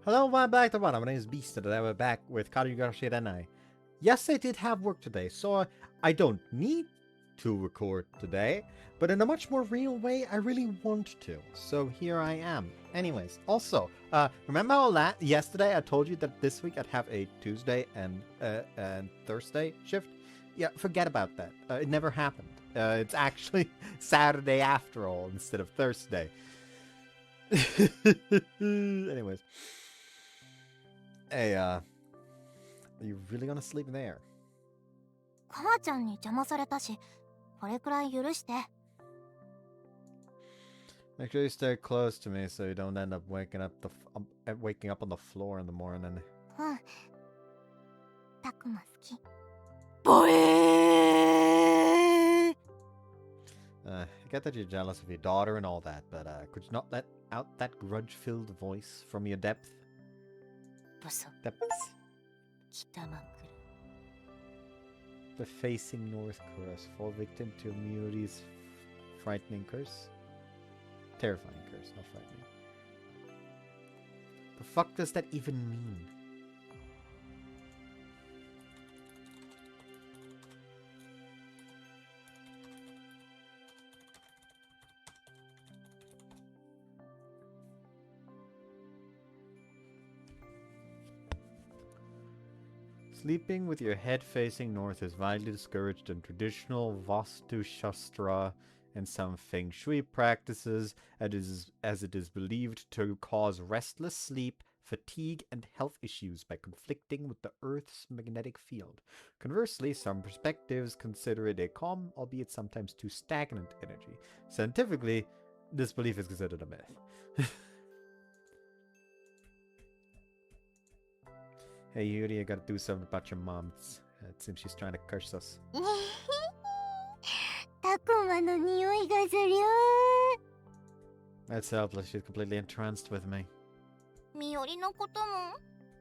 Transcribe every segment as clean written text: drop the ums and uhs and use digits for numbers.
Hello, welcome back to one. My name is Beast, and today we're back with Karigurashi Ren'ai. Yes, I did have work today, so I don't need to record today, but in a much more real way, I really want to. So here I am. Anyways, also, remember how yesterday I told you that this week I'd have a Tuesday and Thursday shift? Yeah, forget about that. It never happened. It's actually Saturday after all, instead of Thursday. Anyways. Hey, are you really gonna sleep there? 母ちゃんに邪魔されたし、これくらい許して。Make sure you stay close to me so you don't end up waking up on the floor in the morning. うん。たくま好き。ボエー I get that you're jealous of your daughter and all that, but could you not let out that grudge-filled voice from your depth? ブソ Depths. 北真っ暗 The facing north curse. Fall victim to Hiyori's frightening curse? Terrifying curse, not frightening. The fuck does that even mean? Sleeping with your head facing north is widely discouraged in traditional Vastu Shastra and some Feng Shui practices, as it is believed to cause restless sleep, fatigue, and health issues by conflicting with the Earth's magnetic field. Conversely, some perspectives consider it a calm, albeit sometimes too stagnant energy. Scientifically, this belief is considered a myth. Hey Yuri, I gotta do something about your mom. It seems she's trying to curse us. たくまの匂いがする That's helpless, she's completely entranced with me. みおりのことも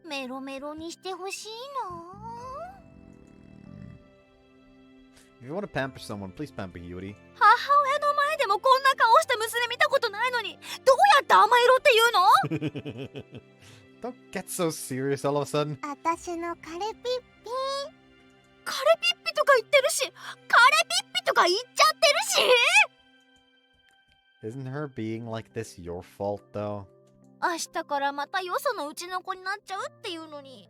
メロメロにしてほしいな If you want to pamper someone, please pamper Yuri. 母親の前でもこんな顔した娘見たことないのにどうやって甘えろって言うの Don't get so serious all of a sudden. 私のカレピッピカレピッピとか言ってるしカレピッピとか言っちゃってるし Isn't her being like this your fault, though? 明日からまたよそのうちの子になっちゃうっていうのに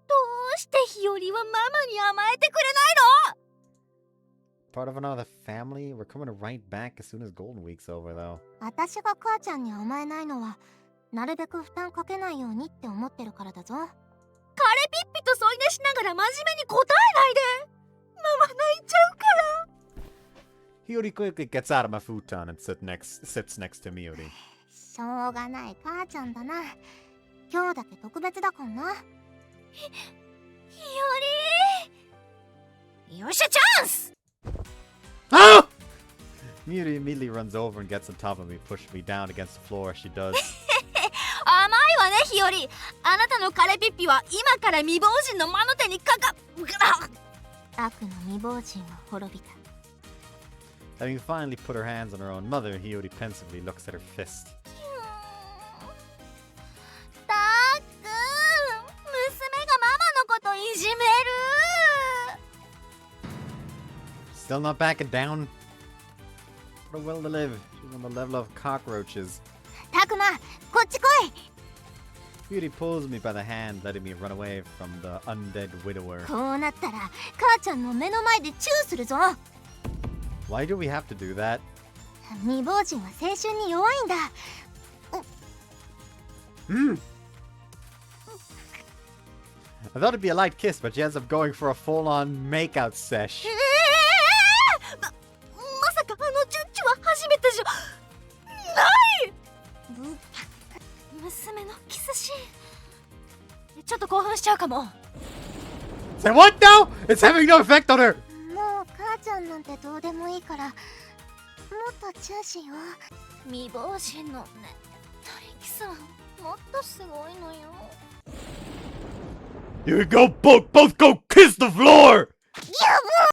どうして日和はママに甘えてくれないの Part of another family? We're coming right back as soon as Golden Week's over, though. 私が母ちゃんに甘えないのはなるべく負担かけないようにって思ってるからだぞカレピッピと添い寝しながら真面目に答えないでママ泣いちゃうから Hiyori quickly gets out of my futon and sits next to Miyori. しょうがない母ちゃんだな今日だけ特別だからなひよりよっしゃチャンス Oh! Miyori immediately runs over and gets on top of me, pushing me down against the floor as she does. 甘いわね日和あなたのカレピッピは今から未亡人の魔の手にかか悪の未亡人は滅びた Having finally put her hands on her own mother, Hiyori pensively looks at her fist. たっくん娘がママのこといじめる Still not backing down? What a will to live. She's on the level of cockroaches. たくまこっち来い Beauty pulls me by the hand, letting me run away from the undead widower. こうなったら母ちゃんの目の前でチューするぞ Why do we have to do that? 未亡人は青春に弱いんだ I thought it'd be a light kiss, but she ends up going for a full-on makeout sesh. まさかあのチュッチュは初めてじゃない娘のキスシーンちょっと興奮しちゃうかも Say what now? It's having no effect on her! もう母ちゃんなんてどうでもいいからもっとチューしよう未亡人のねったりキスはもっとすごいのよ You go both go kiss the floor! いやもう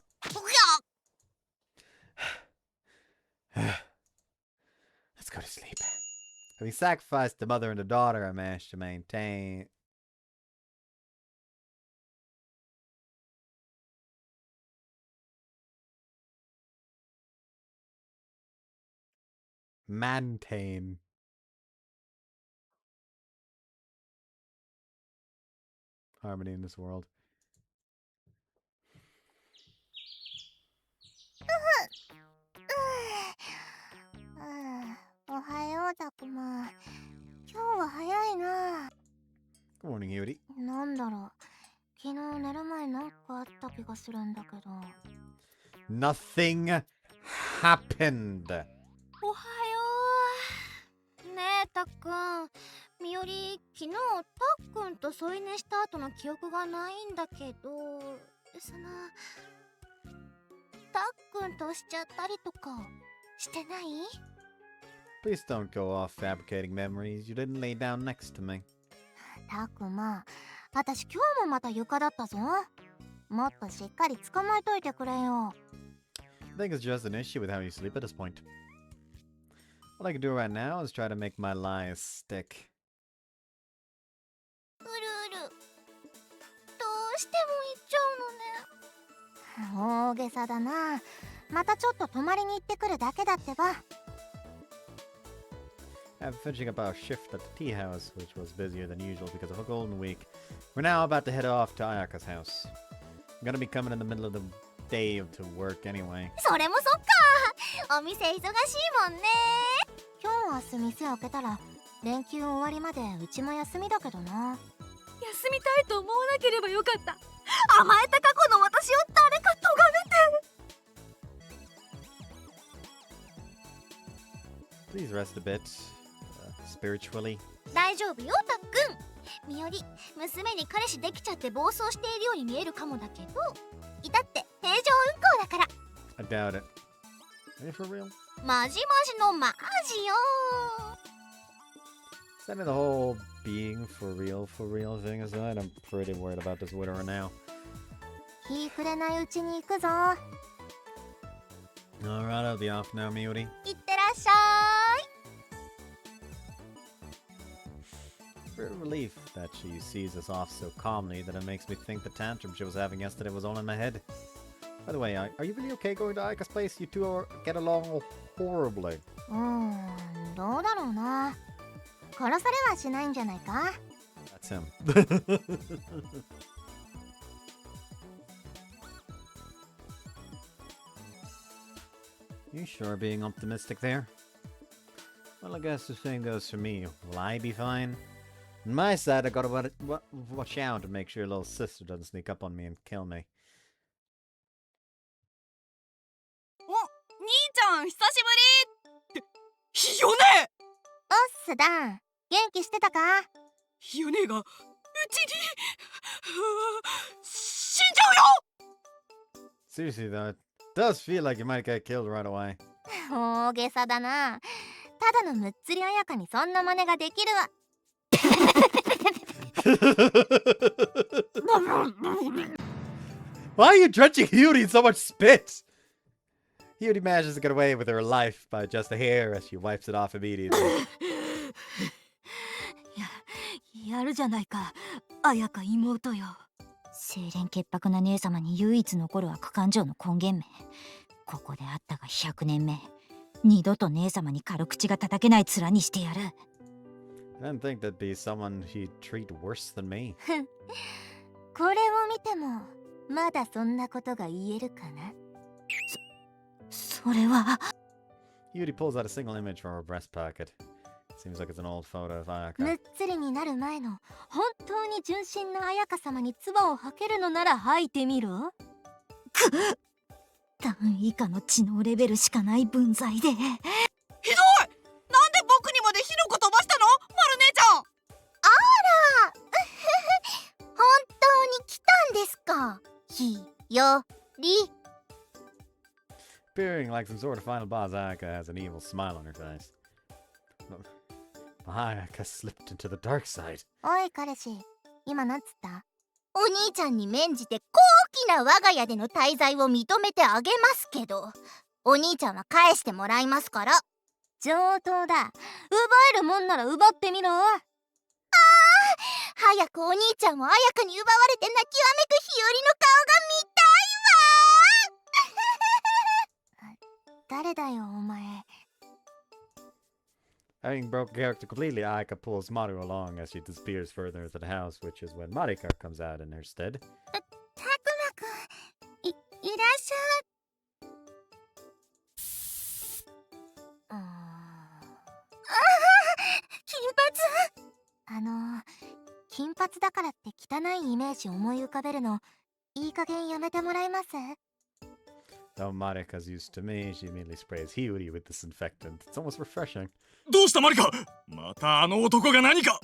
Let's go to sleep. So he sacrificed the mother and the daughter I managed to maintain. Maintain. Harmony in this world. おはようザクマ。今日は早いな。 Good morning, Hiyori. なんだろう、昨日寝る前なんかあった気がするんだけど。 Nothing happened. おはよう。ねえたっくん、みより昨日たっくんと添い寝した後の記憶がないんだけど、たっくんとしちゃったりとかしてない？ Please don't go off fabricating memories. You didn't lay down next to me. たくま、私今日もまた床だったぞ。もっとしっかり捕まえといてくれよ。I think it's just an issue with how you sleep at this point. What I can do right now is try to make my lies stick. うるうる、どうしても行っちゃうのね。大げさだな。またちょっと泊まりに行ってくるだけだってば。After finishing up our shift at the tea house, which was busier than usual because of a golden week, we're now about to head off to Ayaka's house. I'm gonna be coming in the middle of the day to work anyway. それもそっか。お店忙しいもんね。今日明日店開けたら連休終わりまでうちも休みだけどな。休みたいと思わなければよかった。甘えた過去の私を誰か咎めて。 Please rest a bit, spiritually. 大丈夫よたっくん。みより、娘に彼氏できちゃって暴走しているように見えるかもだけど、至って平常運行だから。 I doubt it. Are you for real? マジマジのマジよ。 Setting the whole being for real thing aside, I'm pretty worried about this widower now. 日暮れないうちに行くぞ。 Alright, I'll be off now, Miyuri. いってらっしゃい。 For a relief that she sees us off so calmly that it makes me think the tantrum she was having yesterday was all in my head. By the way, are you really okay going to Ayaka's place? You two get along horribly. どうだろうな。殺されはしないんじゃないか。 That's him. You sure being optimistic there? Well, I guess the same goes for me. Will I be fine? On my side, I gotta watch out to make sure your little sister doesn't sneak up on me and kill me. お、兄ちゃん久しぶり。ひよね。おっすだん、元気してたか？ひよねがうちに死んじゃうよ。 Seriously though, it does feel like you might get killed right away. 大げさだな。ただのむっつりあやかにそんな真似ができるわ。Why are you drenching Hiyori in so much spit? Hiyori manages to get away with her life by just a hair as she wipes it off immediately. やるじゃないか、綾香妹よ。清廉潔白な姉様に唯一残る悪感情の根源名。ここであったが100年目。二度と姉様に軽口が叩けない面にしてやる。I didn't think there'd be someone he'd treat worse than me. これを見てもまだそんなことが言えるかな。それは。 Hiyori pulls out a single image from her breast pocket. Seems like it's an old photo of む Ayaka. っつりになる前の本当に純真な綾香様に唾を吐けるのなら吐いてみろ。段以下の知能レベルしかない分際で。ひどい。なんで僕にまで火の粉飛ばしたの、まる姉ちゃん。あら本当に来たんですか、ひより。 Appearing like some sort of final boss, Ayaka has an evil smile on her face. Ayaka slipped into the dark side. おい彼氏、今なんつった？お兄ちゃんに免じて高貴な我が家での滞在を認めてあげますけど、お兄ちゃんは返してもらいますから。上等だ。奪えるもんなら奪ってみろ。早くお兄ちゃんを綾香に奪われて泣きわめく日和の顔が見たいわ。誰だよお前。 Having broke character completely, Ayaka pulls Maru along as she disappears further into the house, which is when Marika comes out in her stead. たくまくん、いらっしゃい。金髪。金髪だからって汚いイメージ思い浮かべるのいい加減やめてもらえます？ Though Marika's used to me, she immediately sprays Hiyori with disinfectant. It's almost refreshing. どうしたマリカ？またあの男が何か。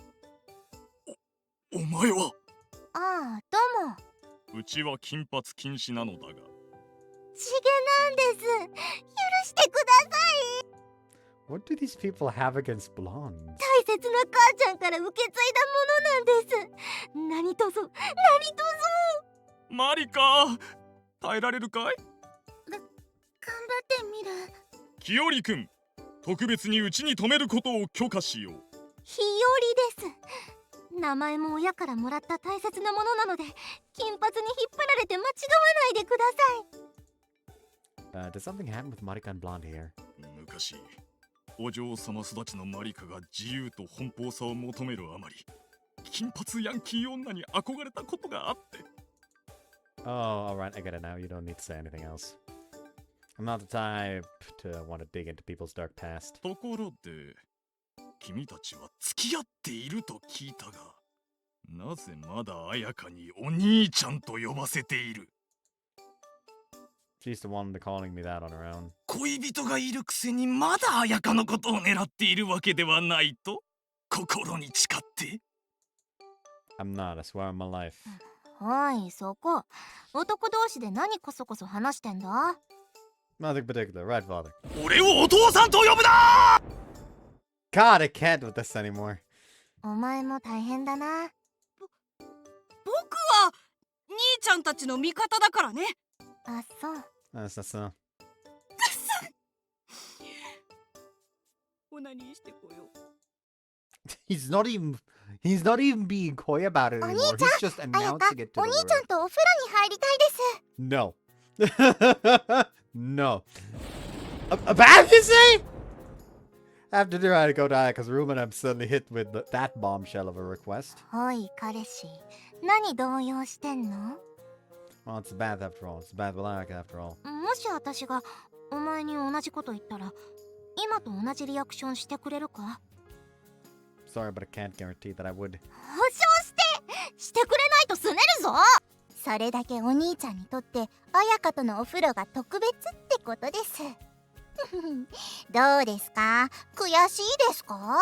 お前は？ああ、どうも。うちは金髪禁止なのだが。地毛なんです。許してください。 What do these people have against blondes? 大切な母ちゃんから受け継いだものなんです。何とぞ、何とぞ。マリカ、耐えられるかい？頑張ってみる。キヨリ君、特別にうちに泊めることを許可しよう。日和です。名前も親からもらった大切なものなので、金髪に引っ張られて間違わないでください。Did something happen with Marika and blonde hair? 昔、お嬢様育ちのマリカが自由と奔放さを求めるあまり、金髪ヤンキー女に憧れたことがあって。Oh, alright, I get it now. You don't need to say anything else. I'm not the type to want to dig into people's dark past. ところで、君たちは付き合っていると聞いたが、なぜまだ綾香にお兄ちゃんと呼ばせている？ She's the one calling me that on her own. 恋人がいるくせにまだ綾香のことを狙っているわけではないと心に誓って。 I'm not, I swear on my life. おい、そこ。男同士で何こそこそ話してんだ？ Nothing particular, right, father? 俺をお父さんと呼ぶな！ God, I can't with this anymore. お前も大変だな。僕は兄ちゃんたちの味方だからね。あ、そう。That's so. オナニーしてこよう。He's not even being coy about it anymore. He's just announcing it to お the 兄ちゃん world. とお風呂に入りたいです。 No. No. A bath, you say? After trying to go to Ayaka's room and I'm suddenly hit with that bombshell of a request. おい、彼氏。何動揺してんの？ Well, it's a bath after all. It's a bath with Ayaka after all. もし私がお前に同じこと言ったら、今と同じリアクションしてくれるか？ Sorry, but I can't guarantee that I would. 保証してくれないとすねるぞ。それだけお兄ちゃんにとって綾香とのお風呂が特別ってことです。どうですか？悔しいですか？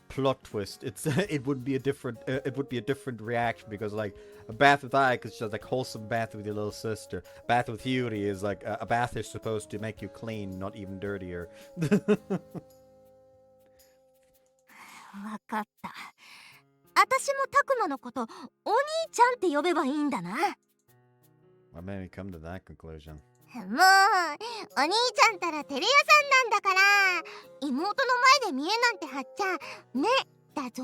Plot twist. It would be a different reaction because like a bath with Ayaka is just like wholesome bath with your little sister. Bath with Hiyori is like a bath is supposed to make you clean, not even dirtier. わかった。私もタクマのことお兄ちゃんって呼べばいいんだな。What made me come to that conclusion? もうお兄ちゃんたら照れ屋さんなんだから、妹の前で見えなんて張っちゃねだぞ。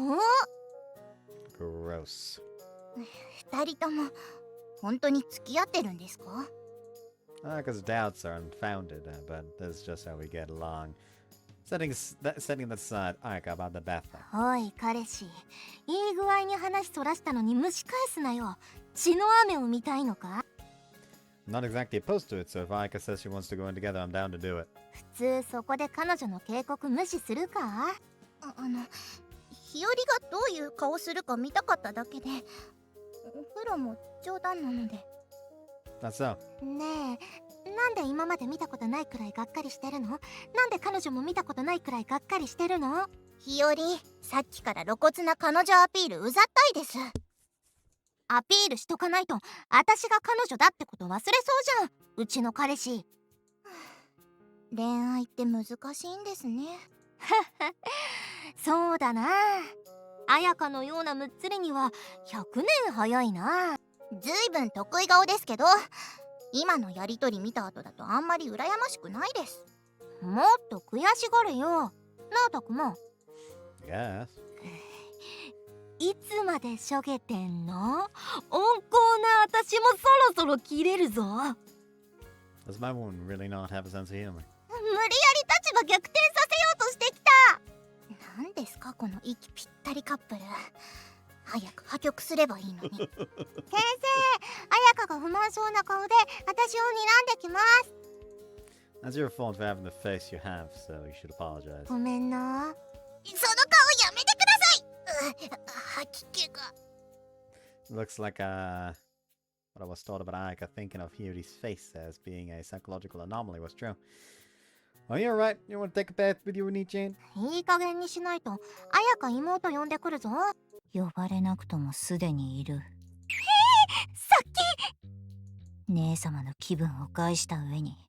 Gross. 二人とも本当に付き合ってるんですか？ Because doubts are unfounded, but that's just how we get along. Setting that aside, Ayaka, about the bath thing. おい彼氏、いい具合に話そらしたのに蒸し返すなよ。血の雨を見たいのか？ I'm not exactly opposed to it, so if Ayaka says she wants to go in together, I'm down to do it. 普通そこで彼女の警告無視するか？日和がどういう顔するか見たかっただけで、お風呂も冗談なので。 That's so. ねえ、なんで今まで見たことないくらいがっかりしてるの？なんで彼女も見たことないくらいがっかりしてるの？日和、さっきから露骨な彼女アピールうざったいです。アピールしとかないと私が彼女だってこと忘れそうじゃん、うちの彼氏。恋愛って難しいんですね。そうだな。綾香のようなむっつりには100年早いな。ずいぶん得意顔ですけど、今のやりとり見た後だとあんまり羨ましくないです。もっと悔しがれよなあたくま。 Yes. いつまでしょげてんの？温厚な私もそろそろ切れるぞ。 Does my woman really not have a sense of humor? 無理やり立場逆転させようとしてきた。何ですかこの息ぴったりカップル。早く破局すればいいのに。先生、綾香が不満そうな顔で私を睨んできます。 That's your fault for having the face you have, so you should apologize. ごめんな。その顔やめてください。吐き気が。 Looks like what I was taught about Ayaka thinking of Hiyori's face as being a psychological anomaly was true. Well, you're right. You want to take a bath with your Oni-chan? いい加減にしないと綾香妹呼んでくるぞ。呼ばれなくともすでにいる。さっき姉様の気分を害した上に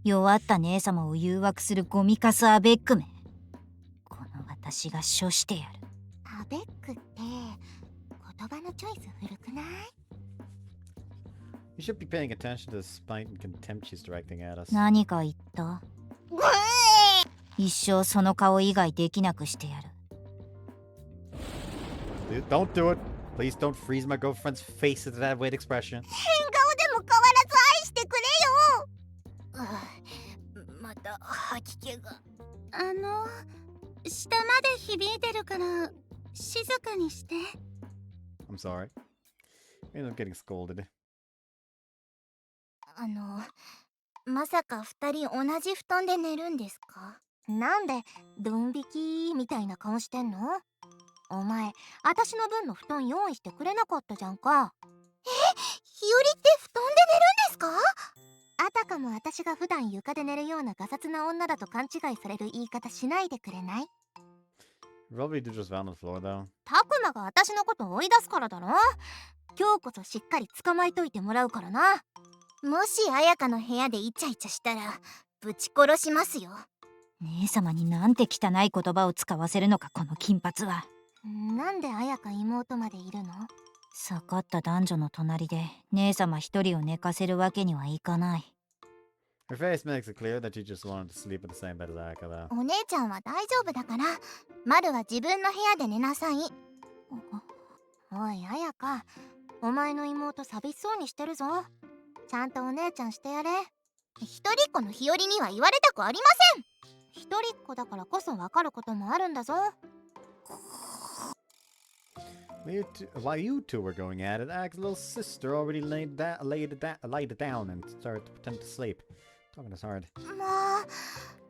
弱った姉様を誘惑するゴミカスアベックめ。この私が処してやる。アベックって言葉のチョイス古くない？ You should be paying attention to the spite and contempt she's directing at us. 何か言った？一生その顔以外できなくしてやる。Dude, don't do it. Please don't freeze my girlfriend's face with that weird expression. 変顔でも変わらず愛してくれよ。また吐き気が。下まで響いてるから静かにして。 I'm sorry. You're not getting scolded. まさか二人同じ布団で寝るんですか？なんでドン引きみたいな顔してんの？お前、私の分の布団用意してくれなかったじゃんか。日和って布団で寝るんですか？あたかも私が普段床で寝るようなガサツな女だと勘違いされる言い方しないでくれない？ Probably did just found on the floor though. タクマが私のこと追い出すからだろ。今日こそしっかり捕まえといてもらうからな。もし綾香の部屋でイチャイチャしたらぶち殺しますよ。姉様になんて汚い言葉を使わせるのかこの金髪は。なんで綾香妹までいるの？盛った男女の隣で姉様一人を寝かせるわけにはいかない。Her face makes it clear that she just wanted to sleep in the same bed as Ayaka though. お姉ちゃんは大丈夫だから、マルは自分の部屋で寝なさい。おい綾香、お前の妹寂しそうにしてるぞ。ちゃんとお姉ちゃんしてやれ。一人っ子の日和には言われたくありません。一人っ子だからこそ分かることもあるんだぞ。While you two were going at it, Ayaka's little sister already laid it down and started to pretend to sleep. Talking is hard. まあ、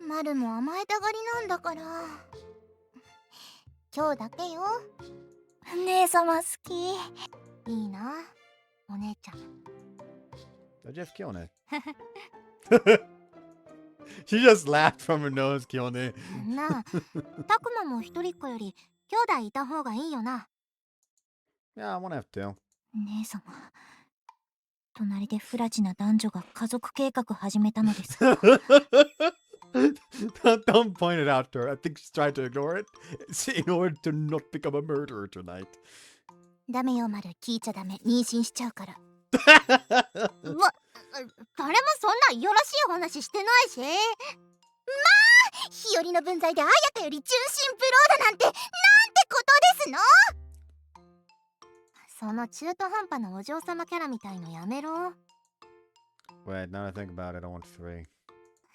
マルも甘えたがりなんだから。今日だけよ。姉様好き。いいな、お姉ちゃん。Just Kione. She just laughed from her nose, Kione. なあ、タクマも一人っ子より兄弟いた方がいいよな。Yeah, I wanna have two. 姉様、隣で不埒な男女が家族計画始めたのです。Don't point it out to her. I think she's trying to ignore it in order to not become a murderer tonight. ダメよマル、聞いちゃダメ。妊娠しちゃうから。誰もそんなよろしい話してないし。まあ、日和の分際で綾香より純真ブローだなんて、なんてことですの。その中途半端なお嬢様キャラみたいのやめろ。 Wait, now I think about it, I want three.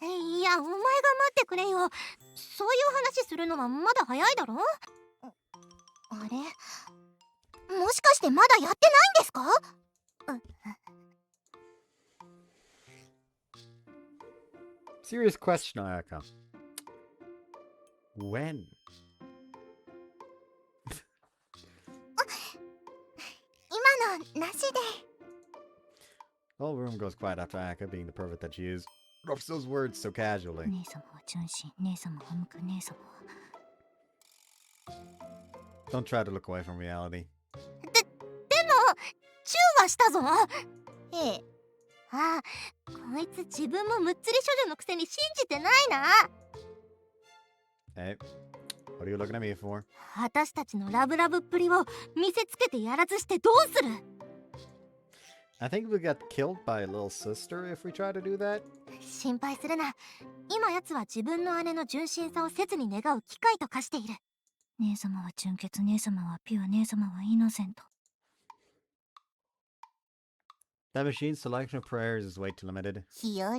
いや、お前が待ってくれよ。そういう話するのはまだ早いだろ。あれ、もしかしてまだやってないんですかSerious question, Ayaka. When? 今のなしで。 The whole room goes quiet after Ayaka being the pervert that she is. Drops those words so casually. 姉様は純真、姉様は無垢、姉様は。 Don't try to look away from reality. でもチューはしたぞ。ええ。ああ、こいつ自分もむっつり処女のくせに信じてないな。 Hey, what are you looking at me for? 私たちのラブラブっぷりを見せつけてやらずしてどうする？ I think we'll get killed by a little sister if we try to do that. 心配するな。今奴は自分の姉の純真さを切に願う機会と化している。姉様は純潔、姉様はピュア、姉様はイノセント。That machine's selection of prayers is way too limited. 日和、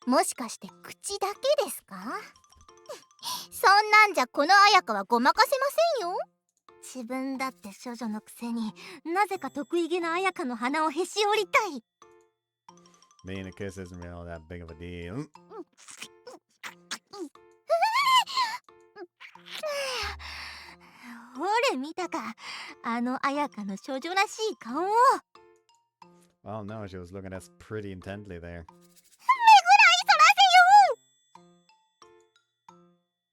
もしかして口だけですか？そんなんじゃこの綾香はごまかせませんよ。自分だって処女のくせになぜか得意げな綾香の鼻をへし折りたい。Being a kiss isn't really that big of a deal. ほれ見たか、あの綾香の処女らしい顔を。Oh no, she was looking at us pretty intently there. 目ぐらいそらせよ。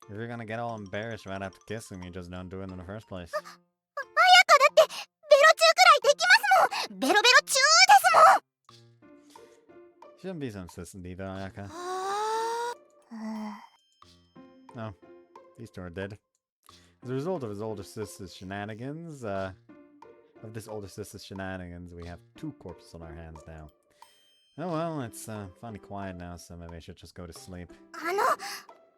If you're gonna get all embarrassed right after kissing me, just don't do it in the first place. 綾香だってベロチューくらいできますもん。ベロベロチューですもん。 Shouldn't be so insistent either, Ayaka. No, these two are dead. As a result of his older sister's shenanigans, we have 2 corpses on our hands now. Oh well, it's finally quiet now, so maybe I should just go to sleep.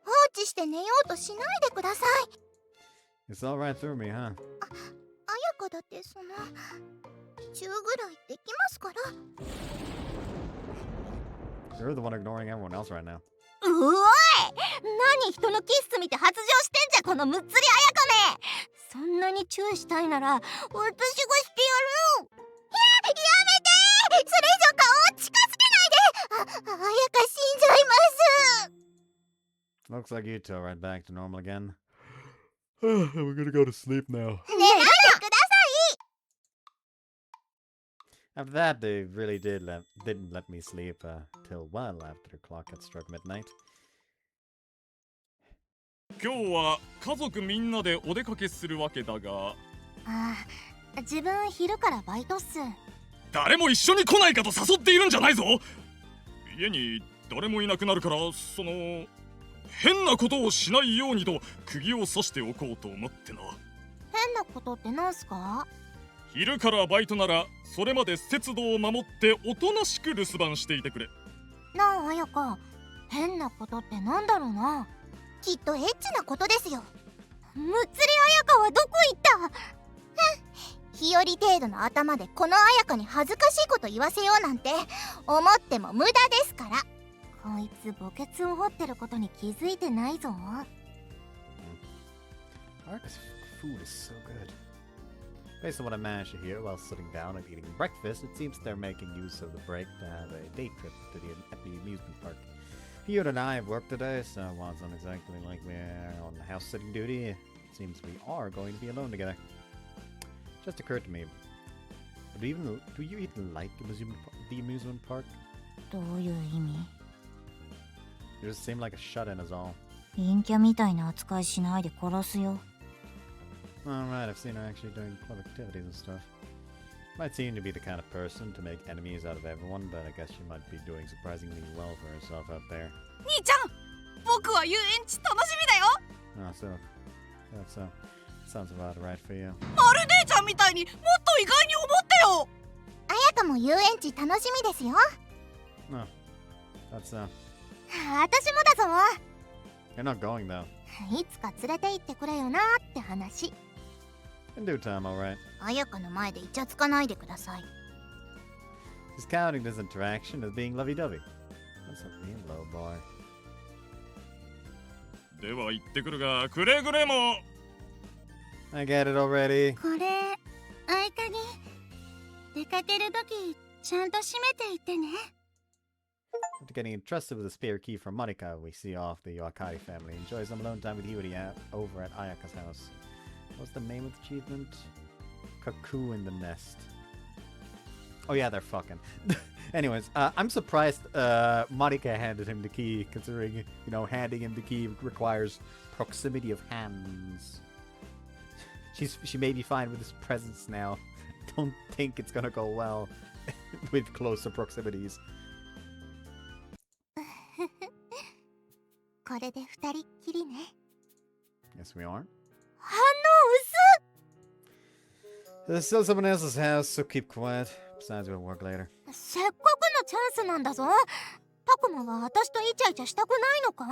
放置して寝ようとしないでください。 It's all right through me, huh? 綾香だってそのチューぐらいできますから。 You're the one ignoring everyone else right now. うおい、何人のキッス見て発情してんじゃこのむっつり綾香め。そんなにチューしたいなら私がしてやる。やめて、それ以上顔を近づけないで。綾香死んじゃいます。 Looks like you two are right back to normal again. We're gonna go to sleep now. 寝ないでください。 After that, they really didn't let me sleep till well after the clock had struck midnight. 今日は家族みんなでお出かけするわけだが、自分昼からバイトっす。誰も一緒に来ないかと誘っているんじゃないぞ。家に誰もいなくなるから、変なことをしないようにと釘を刺しておこうと思ってな。変なことってなんすか？昼からバイトならそれまで節度を守っておとなしく留守番していてくれ。なあ綾香、変なことってなんだろうな。きっとエッチなことですよ。むっつり綾香はどこ行った？日和程度の頭でこの綾香に恥ずかしいこと言わせようなんて思っても無駄ですから。こいつ墓穴を掘ってることに気づいてないぞ。 Ayaka's food is so good. Based on what I managed to hear while sitting down and eating breakfast, it seems they're making use of the break to have a day trip to the amusement park. Hiyori and I have work today, so while it's not exactly like we're on house sitting duty, it seems we are going to be alone together. Just occurred to me, do you even like the amusement park? どういう意味？ You just seem like a shut-in is all. 陰キャみたいな扱いしないで殺すよ。 Alright, I've seen her actually doing club activities and stuff. Might seem to be the kind of person to make enemies out of everyone, but I guess she might be doing surprisingly well for herself out there. 兄ちゃん、僕は遊園地楽しみだよ。 Oh, so sounds about right for you. まる姉ちゃんみたいにもっと意外に思ってよ。綾香も遊園地楽しみですよ。 No, that's 私もだぞ。 you're not going though. いつか連れて行ってくれよなって話。 In due time, alright. 綾香の前でイチャつかないでください。 Discounting this interaction as being lovey-dovey. That's a real low bar. では行ってくるが、くれぐれも。 I get it already. これ合鍵、出かけるときちゃんと閉めていってね。 After getting entrusted with a spare key from Monica, we see off the Yoakari family. Enjoy some alone time with Hiyori over at Ayaka's house. What's the name of the achievement? Cuckoo in the nest. Oh yeah, they're fucking. Anyways, I'm surprised Monica handed him the key, considering, handing him the key requires proximity of hands. She may be fine with his presence now. Don't think it's gonna go well with closer proximities. これで二人っきりね。 Yes, we are. 反応薄っ。 There's still someone else's house, so keep quiet. Besides, we'll work later. せっかくのチャンスなんだぞ。タクマは私とイチャイチャしたくないのか？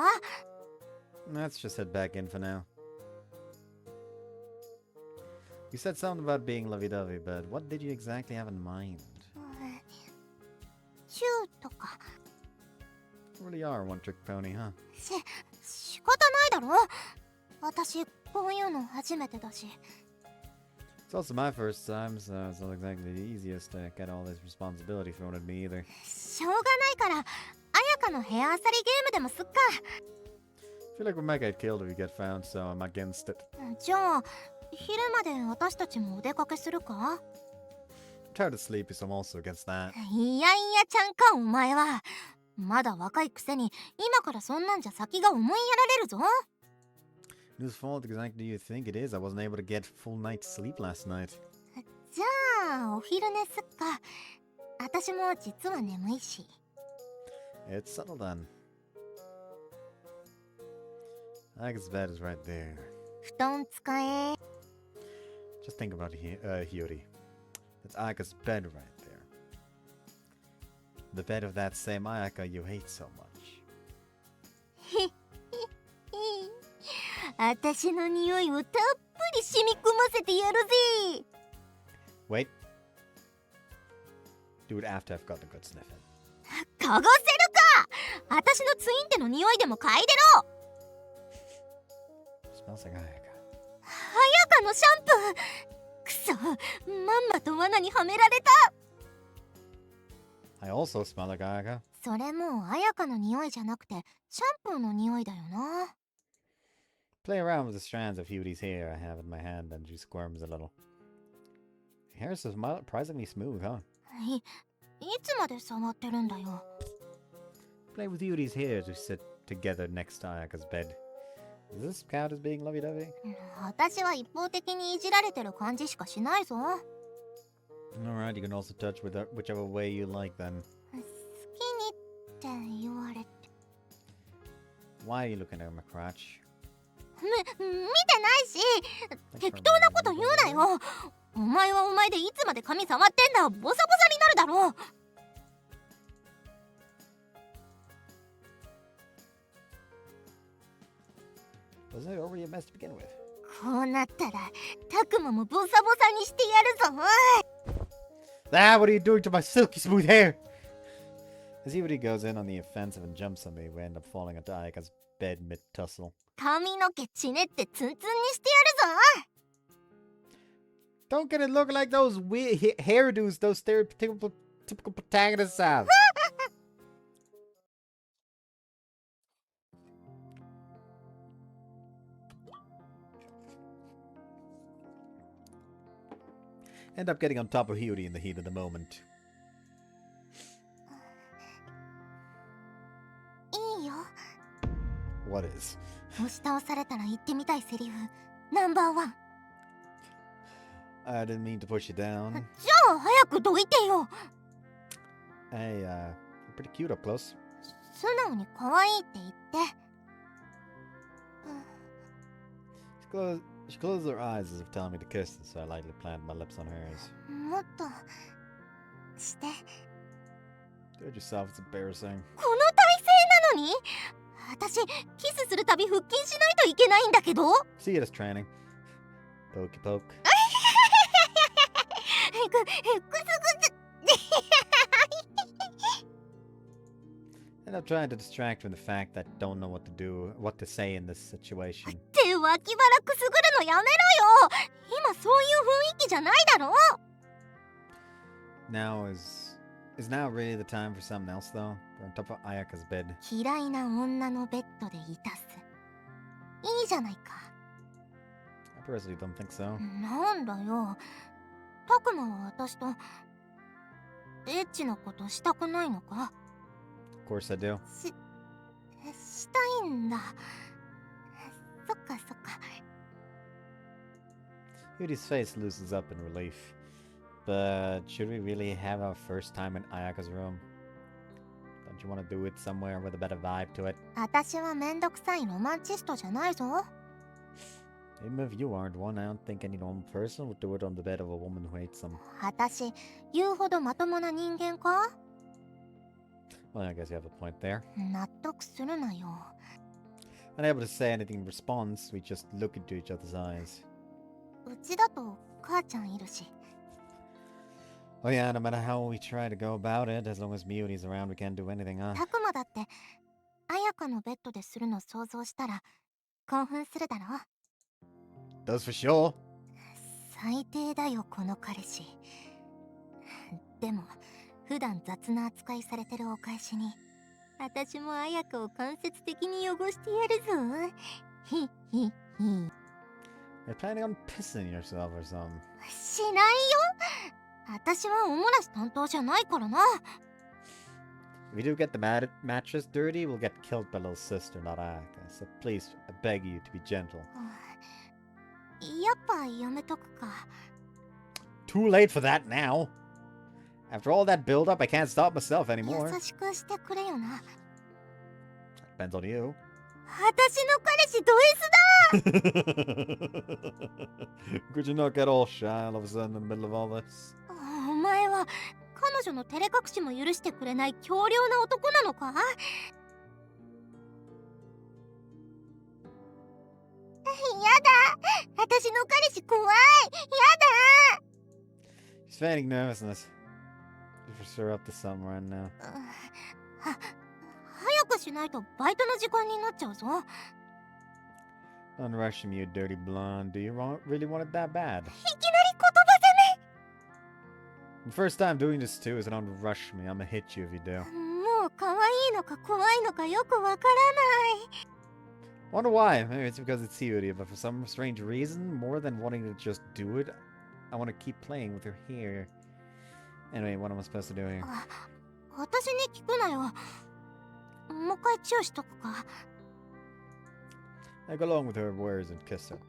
Let's just head back in for now. You said something about being lovey-dovey, but what did you exactly have in mind? チューとか。 You really are a one-trick pony, huh? 仕方ないだろ。私こういうの初めてだし。 It's also my first time, so it's not exactly the easiest to get all this responsibility thrown at me either. しょうがないから、綾香のヘアあさりゲームでもすっか。 I feel like we might get killed if we get found, so I'm against it. じゃあ昼まで私たちもお出かけするか？ I'm tired of sleepy, so I'm also against that. いやいやちゃんかお前は。まだ若いくせに今からそんなんじゃ先が思いやられるぞ。 Whose fault exactly do you think it is? I wasn't able to get full night's sleep last night. じゃあお昼寝すっか。私も実は眠いし。 It's settled then. Ayaka's bed is right there. 布団使え。 Just think about Hiyori. That's Ayaka's bed right there. The bed of that same Ayaka you hate so much. 私の匂いをたっぷり染み込ませてやるぜ。 Wait. Do it after I've got a good sniff in. 嗅がせるか。私のツインテの匂いでも嗅いでろ。 Smells like Ayaka. 綾香のシャンプー。くそ、まんまと罠にはめられた。 I also smell like Ayaka. それもう綾香の匂いじゃなくてシャンプーの匂いだよな。 Play around with the strands of Hiyori's hair I have in my hand, and she squirms a little. Her hair is surprisingly smooth, huh? いつまで触ってるんだよ。 Play with Hiyori's hair to sit together next to Ayaka's bed. Does this count as being lovey-dovey? 私は一方的にいじられてる感じしかしないぞ。 Alright, you can also touch with whichever way you like then. 好きにって言われて。 Why are you looking at my crotch? 見てないし、適当なこと言うなよ。お前はお前でいつまで髪触ってんだ。ボサボサになるだろう。 Was it already a mess to begin with? こうなったらタクマもボサボサにしてやるぞ。 Ah, what are you doing to my silky smooth hair? As Hiyori goes in on the offensive and jumps on me, we end up falling onto Ayaka's bed mid-tussle. 髪の毛ちねってツンツンにしてやるぞ。 Don't get it look like those weird hairdos those stereotypical protagonists have. End up getting on top of Hiyori in the heat of the moment. いいよ。 What is? 押し倒されたら言ってみたいセリフナンバーワン。 I didn't mean to push you down. じゃあ早くどいてよ。 Hey, you're pretty cute up close. 素直に可愛いって言って。 She closed her eyes as if telling me to kiss, so I lightly planted my lips on hers. もっとして。 Do it yourself, it's embarrassing. この体勢なのに私キスするたび腹筋しないといけないんだけど。 See it as training. Pokey poke. くす。 And I'm trying to distract from the fact that I don't know what to say in this situation. って脇腹くすぐるのやめろよ。今そういう雰囲気じゃないだろ。 Now is now really the time for something else though? We're on top of Ayaka's bed. 嫌いな女のベッドでいたす。いいじゃないか。 I personally don't think so. なんだよ。タクマは私とエッチなことしたくないのか？ Of course I do. したいんだ。そっかそっか。 Yuri's face loosens up in relief. But should we really have our first time in Ayaka's room? Don't you want to do it somewhere with a better vibe to it? 私はめんどくさいロマンチストじゃないぞ。Even if you aren't one, I don't think any normal person would do it on the bed of a woman who hates them. 私言うほどまともな人間か？ Well, I guess you have a point there. 納得するなよ。 Unable to say anything in response, we just look into each other's eyes. うちだと母ちゃんいるし。 Oh yeah, no matter how we try to go about it, as long as Mewdy's around, we can't do anything, huh? たくまだって綾香のベッドでするの想像したら興奮するだろ。 Does for sure. 最低だよこの彼氏。でも普段雑な扱いされてるお返しに私も綾香を間接的に汚してやるぞ。ひひひ。 You're planning on pissing yourself or something. しないよ。私はおもらし担当じゃないからな。 If we do get the mattress dirty, we'll get killed by little sister, not Ayaka. So please, I beg you to be gentle. やっぱやめとくか。 Too late for that now. After all that build-up, I can't stop myself anymore. 優しくしてくれよな。 Depends on you. 私の彼氏ド S だ。 Could you not get all shy all of a sudden in the middle of all this? お前は彼女の照れ隠しも許してくれない強量な男なのか？ やだ、私の彼氏怖い。やだ。 She's feigning nervousness. Just her up to something right now. 早くしないとバイトの時間になっちゃうぞ。 Don't rush me, you dirty blonde. Do you really want it that bad? いきなり言葉 The first time doing this too, so don't rush me. I'm gonna hit you if you do. 攻め。もう可愛いのか怖いのかよくわからない。 Wonder why? Maybe it's because it's Hiyori, but for some strange reason, more than wanting to just do it, I want to keep playing with her hair. Anyway, what am I supposed to do here? 私に聞くなよ。もう一回チューしとくか。 I go along with her words and kiss her.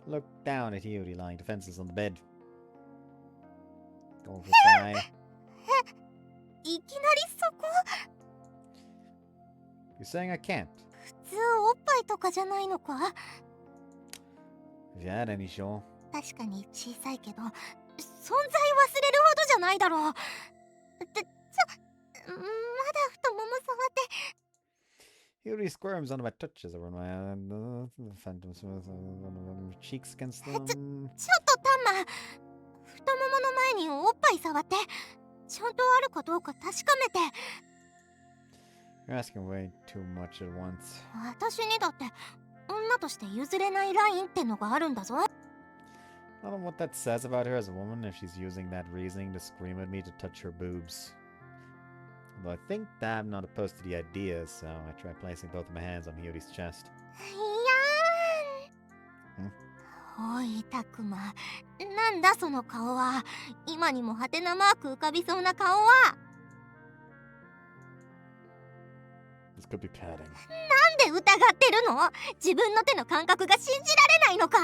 Look down at Hiyori lying defenseless on the bed. Go for a sigh. いきなりそこ？ You're saying I can't? 普通おっぱいとかじゃないのか？ If you had any, sure. 確かに小さいけど、存在忘れるほどじゃないだろう。まだ太もも触って。 Hiyori squirms under my touches over my the phantom smooth one of her cheeks against them. ちょっとタンマ、太ももの前におっぱい触って、ちゃんとあるかどうか確かめて。 You're asking way too much at once. 私にだって女として譲れないラインってのがあるんだぞ。 I don't know what that says about her as a woman if she's using that reasoning to scream at me to touch her boobs. Although I think that I'm not opposed to the idea, so I try placing both of my hands on Hiyori's chest. いやーん。おいタクマ、なんだその顔は。今にもハテナマーク浮かびそうな顔は。 This could be padding. なんで疑ってるの？自分の手の感覚が信じられないのか？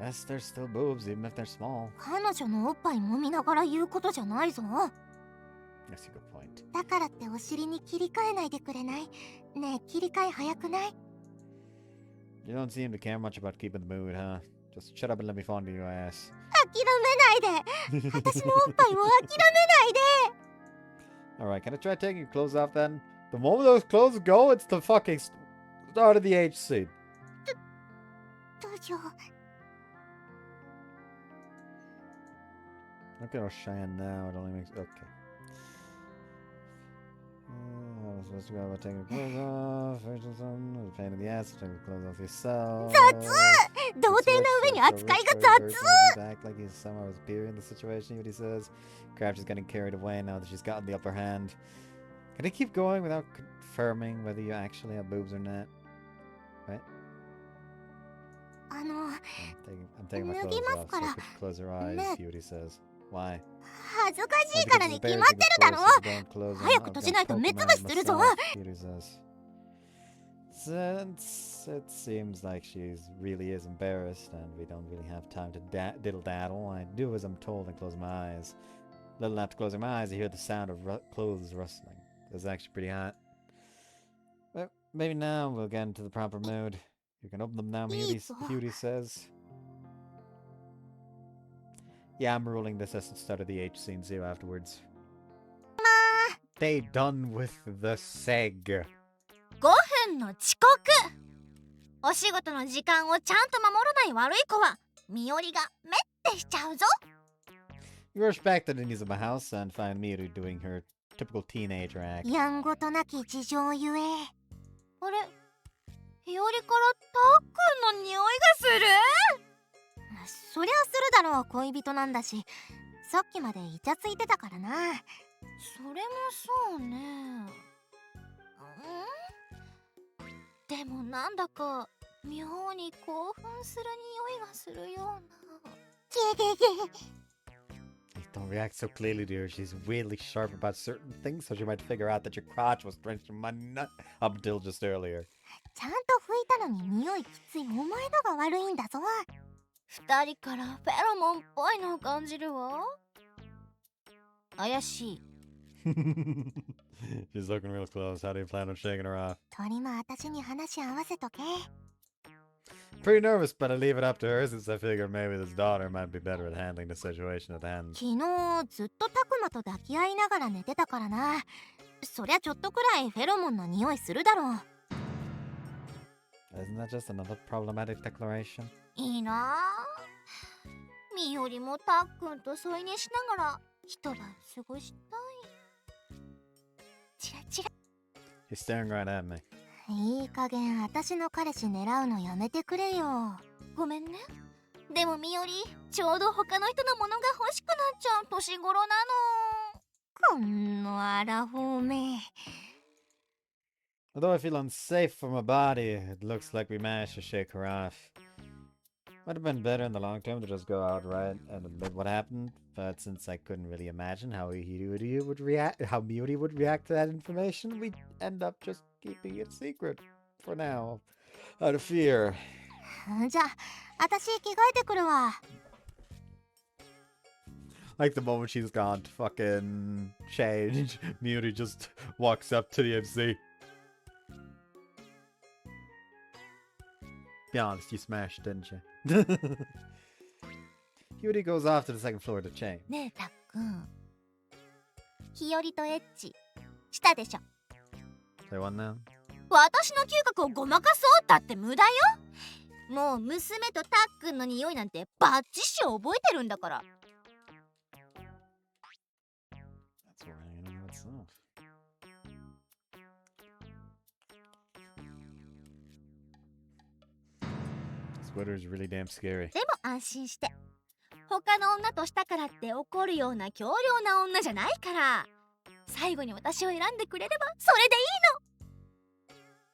Yes, they're still boobs, even if they're small. 彼女のおっぱい揉みながら言うことじゃないぞ。 That's a good point. だからってお尻に切り替えないでくれない？ねえ、切り替え早くない？ You don't seem to care much about keeping the mood, huh? Just shut up and let me fondle your ass. 諦めないで。私のおっぱいを諦めないで。 Alright, can I try taking your clothes off then? The moment those clothes go, it's the fucking start of the H scene. どうしよう。 Look at how Cheyenne now, it only makes... Okay. I was supposed to go about taking your clothes off, facial something, it was a pain in the ass to take your clothes off yourself. 童貞の上に扱いが雑。 Act like he's somehow superior in the situation, what he says. Crap, she's getting carried away now that she's gotten the upper hand. Can I keep going without confirming whether you actually have boobs or not? Right? あの、 I'm taking my clothes off, so I could close her eyes, see what he says. Why? 恥ずかしいからに決まってるだろ。早く閉じないと目つぶしするぞ。 Since it seems like she really is embarrassed and we don't really have time to diddle-daddle, I do as I'm told and close my eyes. Little after closing my eyes, I hear the sound of clothes rustling. That's actually pretty hot. Well, maybe now we'll get into the proper mood. You can open them now, Hiyori says. Yeah, I'm ruling this as the start of the H scene, see you afterwards. They done with the seg. 5分の遅刻。お仕事の時間をちゃんと守らない悪い子はみよりがめってしちゃうぞ。 You rush back to the needs of my house and find Miyuri doing her typical teenager act. やんごとなき事情ゆえ。あれ、日和からたっくんの匂いがする？そりゃするだろう、恋人なんだし。さっきまでイチャついてたからな。それもそうね。でもなんだか妙に興奮する匂いがするような。ゲゲゲ。 Don't react so clearly to her. She's weirdly sharp about certain things, so she might figure out that your crotch was drenched in my nut up until just earlier. ちゃんと拭いたのに匂いきついお前のが悪いんだぞ。二人からフェロモンっぽいのを感じるわ。怪しい。She's looking real close. How do you plan on shaking her off? 鳥も私に話合わせとけ。 Pretty nervous, but I leave it up to her since I figure maybe this daughter might be better at handling the situation at hand. 昨日ずっとタクマと抱き合いながら寝てたからな。そりゃちょっとくらいフェロモンの匂いするだろう。 Isn't that just another problematic declaration? いいなあ。みよりもたっくんと添い寝しながら一晩過ごしたい。チラチラ。 He's staring right at me. いい加減私の彼氏狙うのやめてくれよ。ごめんね。でもみよりちょうど他の人のものが欲しくなっちゃう年頃なの。このアラフォーめ。 Although I feel unsafe for my body, it looks like we managed to shake her off. Might have been better in the long term to just go outright and admit what happened, but since I couldn't really imagine how Hiyori would react, how Miyuri would react to that information, we'd end up just keeping it secret for now, out of fear. じゃあ私着替えてくるわ。 Like the moment she's gone to fucking change, Miyuri just walks up to the MC. Be honest, you smashed, didn't you? Hiyori goes off to the second floor to change. ねえたっくん。日和とエッチしたでしょ。 Say what now? 私の嗅覚をごまかそうだって無駄よ。もう娘とたっくんの匂いなんてバッチシ覚えてるんだから。 That's where I know what's up. Twitter is really damn scary. でも安心して。他の女としたからって怒るような強量な女じゃないから。最後に私を選んでくれればそれでいいの。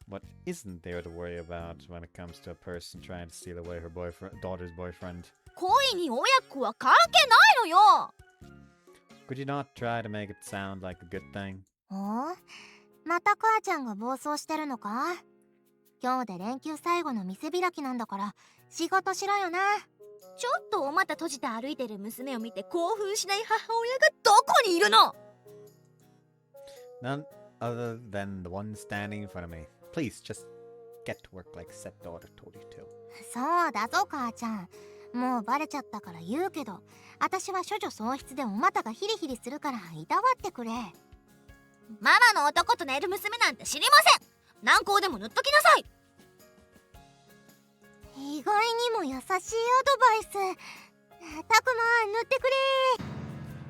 What isn't there to worry about when it comes to a person trying to steal away her daughter's boyfriend? 恋に親子は関係ないのよ。 Could you not try to make it sound like a good thing? お？また母ちゃんが暴走してるのか？今日で連休最後の店開きなんだから仕事しろよな。ちょっとお股閉じて歩いてる娘を見て興奮しない母親がどこにいるの？ None other than the one standing in front of me. Please, just get to work like said daughter told you to. そうだぞ母ちゃん。もうバレちゃったから言うけど、私は処女喪失でお股がヒリヒリするからいたわってくれ。ママの男と寝る娘なんて知りません。軟膏でも塗っときなさい。意外にも優しいアドバイス。たくま塗ってくれ。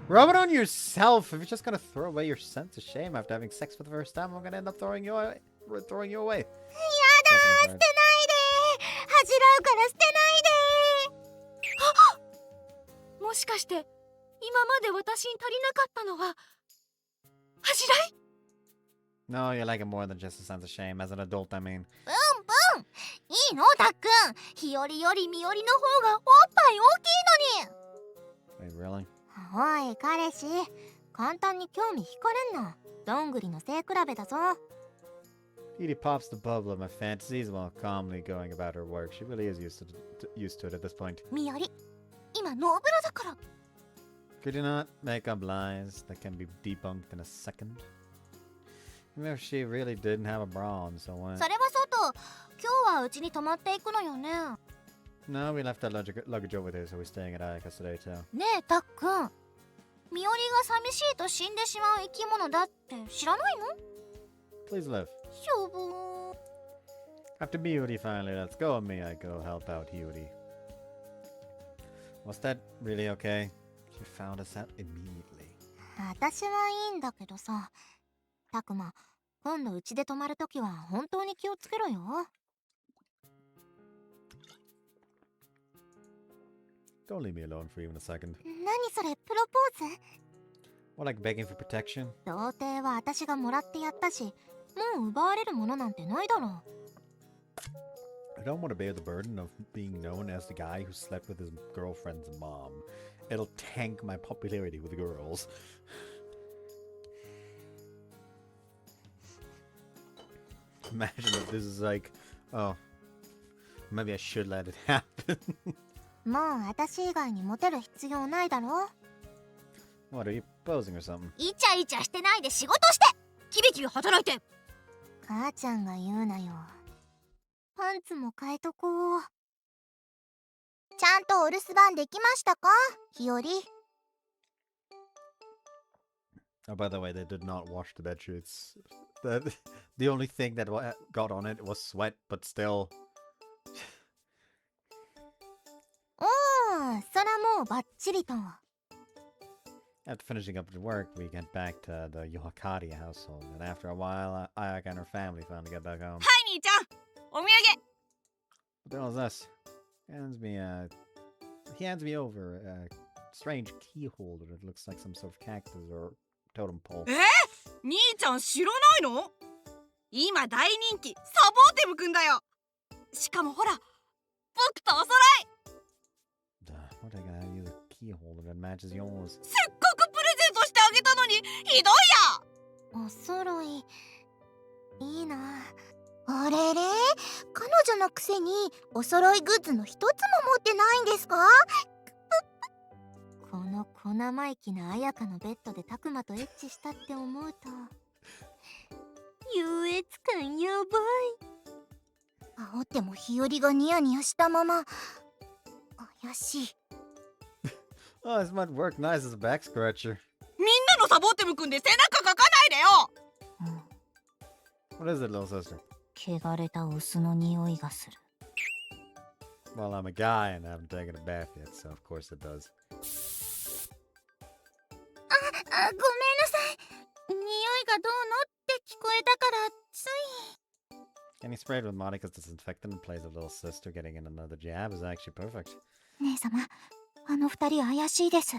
Rub it on yourself. If you're just gonna throw away your sense of shame after having sex for the first time, I'm gonna end up throwing you away. やだー、捨てないで。恥じらうから捨てないで。もしかして今まで私に足りなかったのは恥じらい？ No, you like it more than just a sense of shame. As an adult, I mean. いいのたっくん。日和よりみよりの方がおっぱい大きいのに。 Wait, really? おい彼氏、簡単に興味惹かれんな。どんぐりの背比べだぞ。 Edie pops the bubble of my fantasies while calmly going about her work. She really is used to it at this point. みより、今ノーブラだから。 Could you not make up lies that can be debunked in a second? Even if she really didn't have a bra on, so what? それはそうと、今日はうちに泊まっていくのよね。 No, we left our luggage over there, so we're staying at Ayaka today too. ねえ、たっくん。ミオリが寂しいと死んでしまう生き物だって知らないの？ Please live. しょぼー。 After Hiyori finally lets go of me, I go help out Hiyori. Was that really okay? She found us out immediately. 私はいいんだけどさ。たくま、今度うちで泊まるときは本当に気をつけろよ。 Don't leave me alone for even a second. 何それ、プロポーズ？ Or like begging for protection? 童貞は私がもらってやったし、もう奪われるものなんてないだろう。 I don't want to bear the burden of being known as the guy who slept with his girlfriend's mom. It'll tank my popularity with girls. Imagine if this is like, oh, maybe I should let it happen. もう私以外にモテる必要ないだろう。 What, are you posing or something? イチャイチャしてないで仕事して。キビキビ働いて。母ちゃんが言うなよ。パンツも変えとこう。ちゃんとお留守番できましたか、日和。 Oh, by the way, they did not wash the bed sheets. The only thing that got on it was sweat, but still. おー、そらもうバッチリと。 After finishing up the work, we get back to the Yohakari household, and after a while, Ayaka and her family finally get back home. はい、兄ちゃん。お土産。 What the hell is this? He hands me over a strange key holder that looks like some sort of cactus or totem pole. 兄ちゃん知らないの？今大人気サボーテムくんだよ。しかもほら、僕とお揃い。 What are they gonna use a key holder that matches yours? せっかくプレゼントしてあげたのにひどいや。お揃いいいな。あれれ、彼女のくせにお揃いグッズの一つも持ってないんですか？この小生意気な綾香のベッドでタクマとエッチしたって思うと優越感やばい。煽っても日和がニヤニヤしたまま怪しい。 Oh, this might work nice as a back scratcher. みんなのサボーテムくんで背中かかないでよ。What is it, little sister? 汚れたオスの匂いがする。 Well, I'm a guy and I haven't taken a bath yet, so of course it does. ごめんなさい。匂いがどうのって聞こえたからつい。 Getting sprayed with Monica's disinfectant in place of little sister getting in another jab is actually perfect. 姉様、あの二人怪しいです。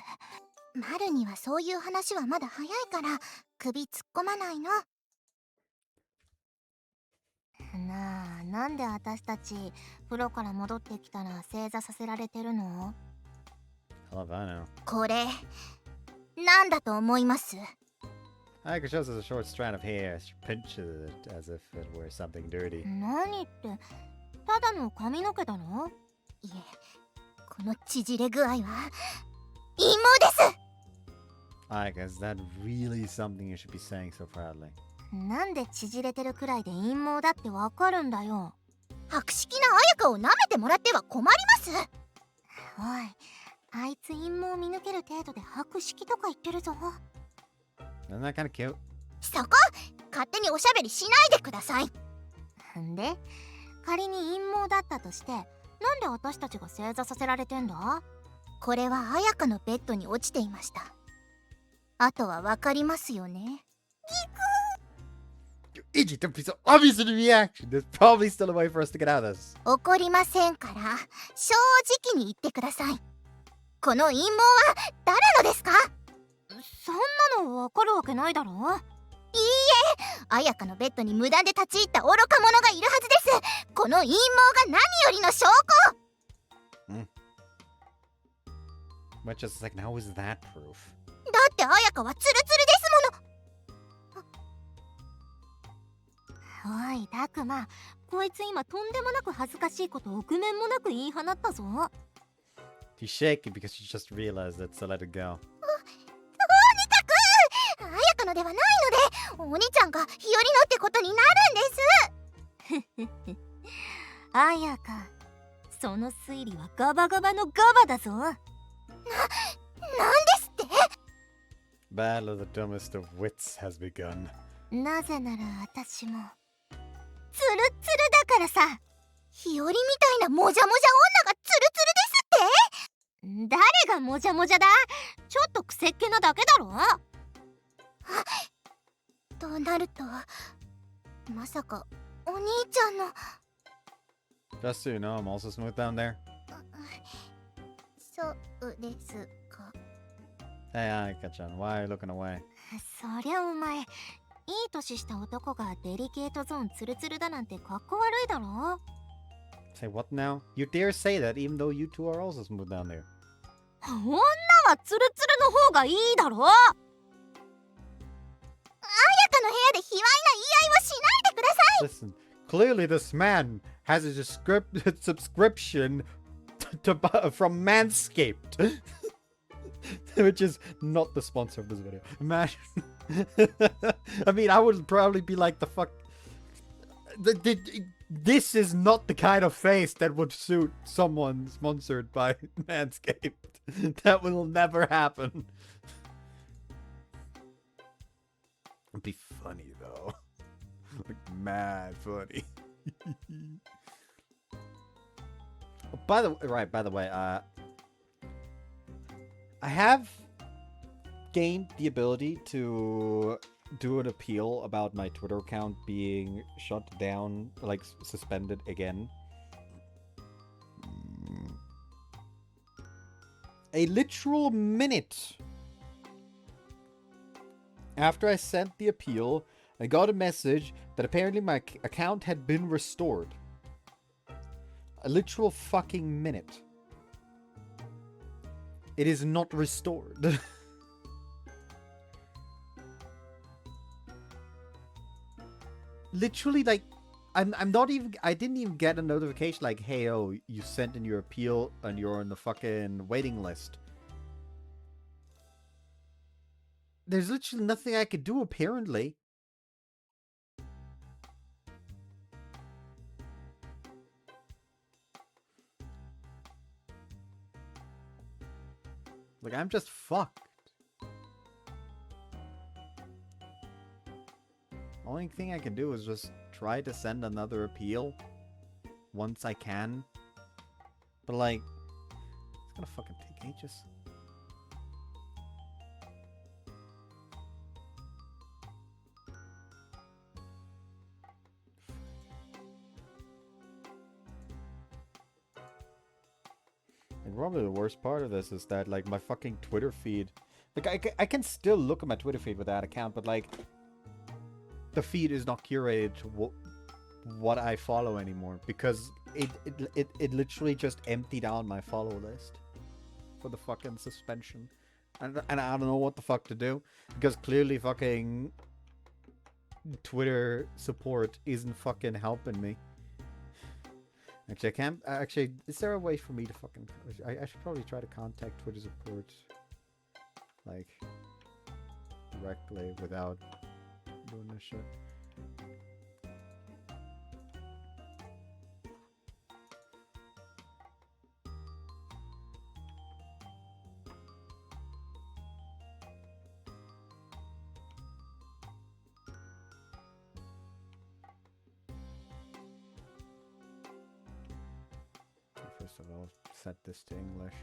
マルにはそういう話はまだ早いから首突っ込まないの。なあ、なんで私たち風呂から戻ってきたら正座させられてるの？ Hell if I know. これ、なんだと思います？ Ayaka shows us a short strand of hair. She pinches it as if it were something dirty. 何って、ただの髪の毛だろ？いえ、この縮れ具合は陰謀です。 Ayaka, is that really something you should be saying so proudly? なんで縮れてるくらいで陰謀だってわかるんだよ。博識な綾香を舐めてもらっては困ります。おい、あいつ陰謀を見抜ける程度で博識とか言ってるぞ。 Isn't that kind of cute? そこ、勝手におしゃべりしないでください。んで、仮に陰謀だったとして、なんで私たちが正座させられてんだ？これは綾香のベッドに落ちていました。あとはわかりますよね。 You idiot, don't be so obvious in the reaction. There's probably still a way for us to get out of this. 怒りませんから、正直に言ってください。この陰謀は誰のですか？そんなのわかるわけないだろ。いいえ、綾香のベッドに無断で立ち入った愚か者がいるはずです。この陰謀が何よりの証拠。But just a second, how is that proof? だって綾香はツルツルですもの。おい、タクマ、こいつ今とんでもなく恥ずかしいことを臆面もなく言い放ったぞ。 She's shaking because she just realized it, so let it go. 綾香のではないので、お兄ちゃんが日和のってことになるんです。あやか、その推理はガバガバのガバだぞ。なんですって？ Battle of the dumbest of wits has begun. なぜなら私もツルツルだからさ。日和みたいなもじゃもじゃ女がツルツルですって？誰がもじゃもじゃだ？ちょっとくせっ気なだけだろ。となるとまさかお兄ちゃんの。 Just so you know, I'm also smooth down there. そうですか。 Hey, Ayaka-chan, why are you looking away? そりゃお前、いい年した男がデリケートゾーンツルツルだなんてかっこ悪いだろ。 Say what now? You dare say that even though you two are also smooth down there. 女はツルツルの方がいいだろ。綾香の部屋で卑猥な言い合いはしないでください。 Listen, clearly this man has a subscription from Manscaped. Which is not the sponsor of this video. Imagine. I mean, I would probably be like, the fuck. This is not the kind of face that would suit someone sponsored by Manscaped. That will never happen. It'd be funny though. Like, mad funny. Oh, by the way, I have gained the ability to do an appeal about my Twitter account being shut down, like suspended again. A literal minute after I sent the appeal, I got a message that apparently my account had been restored. A literal fucking minute. It is not restored. Literally, like, I'm not even, I didn't even get a notification like, hey, oh, you sent in your appeal and you're on the fucking waiting list. There's literally nothing I could do, apparently. Like, I'm just fucked. Only thing I can do is just try to send another appeal once I can. But like, it's gonna fucking take ages. And probably the worst part of this is that, like, my fucking Twitter feed, like, I can still look at my Twitter feed with that account, but like, the feed is not curated to what I follow anymore, because it literally just emptied out my follow list for the fucking suspension, and I don't know what the fuck to do, because clearly fucking Twitter support isn't fucking helping me. Actually, I can't. Actually, is there a way for me to fucking? I should probably try to contact Twitter support, like, directly without doing this shit. First of all, set this to English.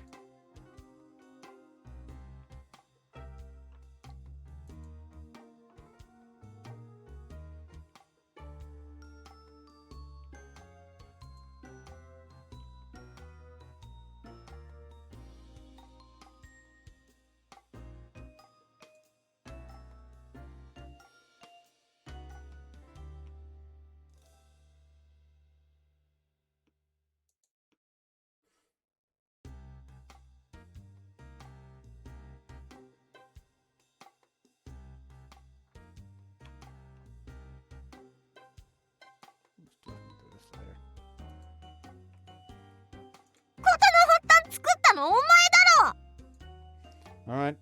Alright.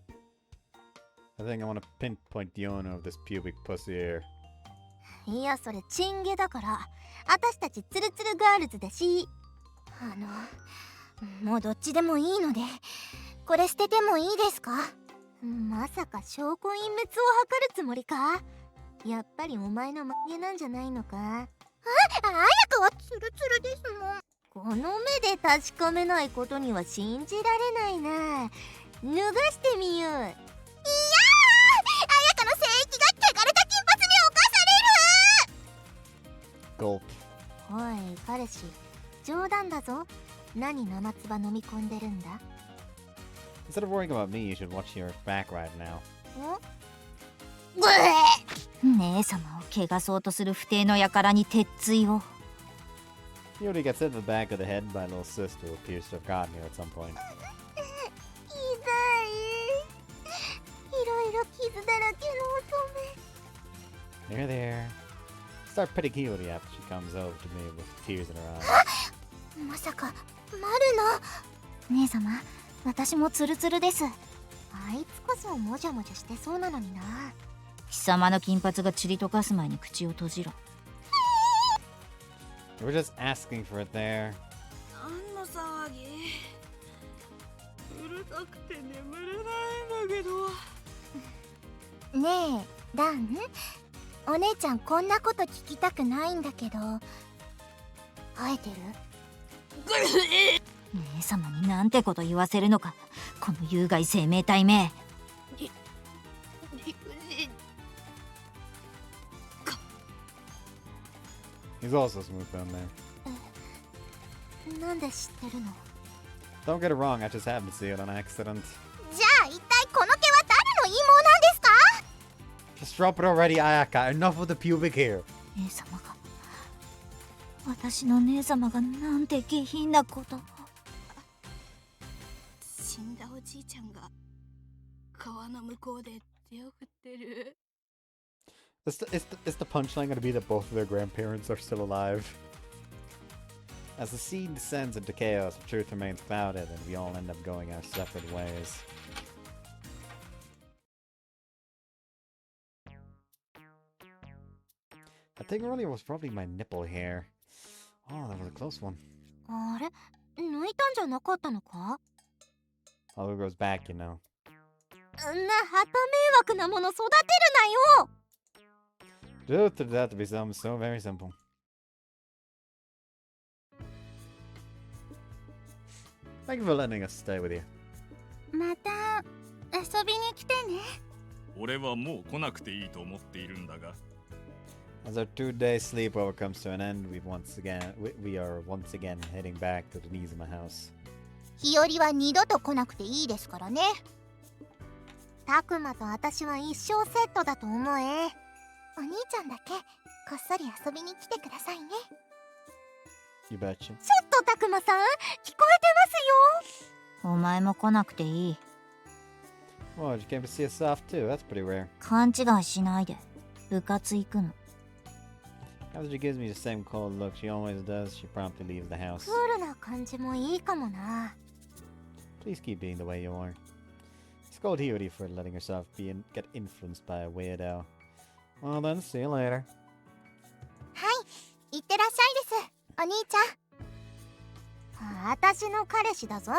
I think I want to pinpoint the owner of this pubic pussy here. いやそれチンゲだから。私たちツルツルガールズだし。もうどっちでもいいのでこれ捨ててもいいですか？まさか証拠隠滅を図るつもりか？やっぱりお前の負けなんじゃないのか？あやかはツルツルですもん。この目で確かめないことには信じられないな。脱がしてみよう。いやー、あやかの聖域が汚れた金髪に侵される。 Gulp. おい彼氏、冗談だぞ。何生唾飲み込んでるんだ？ Instead of worrying about me, you should watch your back right now. 姉様を汚そうとする不貞の輩に鉄槌を。Hiyori gets hit in the back of the head by a little sister who appears to have gotten here at some point. 痛い。いろいろ傷だらけの乙女。 There, there. Start petting Hiyori after she comes over to me with tears in her eyes. まさかマルノ。姉様、私もツルツルです。あいつこそもじゃもじゃしてそうなのにな。貴様の金髪が散り溶かす前に口を閉じろ。We're just asking for it there. 何の騒ぎ？うるさくて眠れないんだけど。ねえダン、お姉ちゃんこんなこと聞きたくないんだけど生えてる？姉様になんてこと言わせるのか、この有害生命体め。He's also smooth down there. なんで知ってるの？ Don't get it wrong, I just happened to see it on accident. じゃあ一体この毛は誰の陰謀なんですか？ Just drop it already, Ayaka. Enough with the pubic hair. 姉様が、私の姉様がなんて下品なことを。死んだおじいちゃんが川の向こうで手を振ってる。Is the punchline going to be that both of their grandparents are still alive? As the scene descends into chaos, the truth remains clouded, and we all end up going our separate ways. I think earlier was probably my nipple hair. Oh, that was a close one. あれ、抜いたんじゃなかったのか？ All it goes back, you know. はた迷惑なもの育てるなよ。 Truth turned out to be something so very simple. Thank you for letting us stay with you. また遊びに来てね。俺はもう来なくていいと思っているんだが。As our 2-day sleepover comes to an end, we are once again heading back to the Nizuma house. 日和は二度と来なくていいですからね。たくまと私は一生セットだと思え。お兄ちゃんだけこっそり遊びに来てくださいね。 You betcha. ちょっとたくまさん、聞こえてますよ。お前も来なくていい。 Oh, you came to see us off too. That's pretty rare. 勘違いしないで。部活行くの。After she gives me the same cold look she always does, she promptly leaves the house. クールな感じもいいかもな。 Please keep being the way you are. Scold Hiyori for letting herself get influenced by a weirdo. Well then, see you later. はい、いってらっしゃいです、お兄ちゃん。私の彼氏だぞ。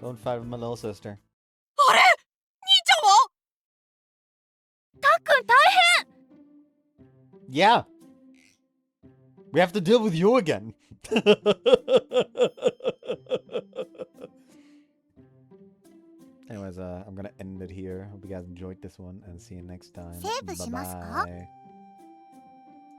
Don't fight with my little sister. あれ？兄ちゃんは？たっくん大変。 Yeah! We have to deal with you again! Anyways, I'm gonna end it here. Hope you guys enjoyed this one and see you next time. Saveしますか？ Bye-bye.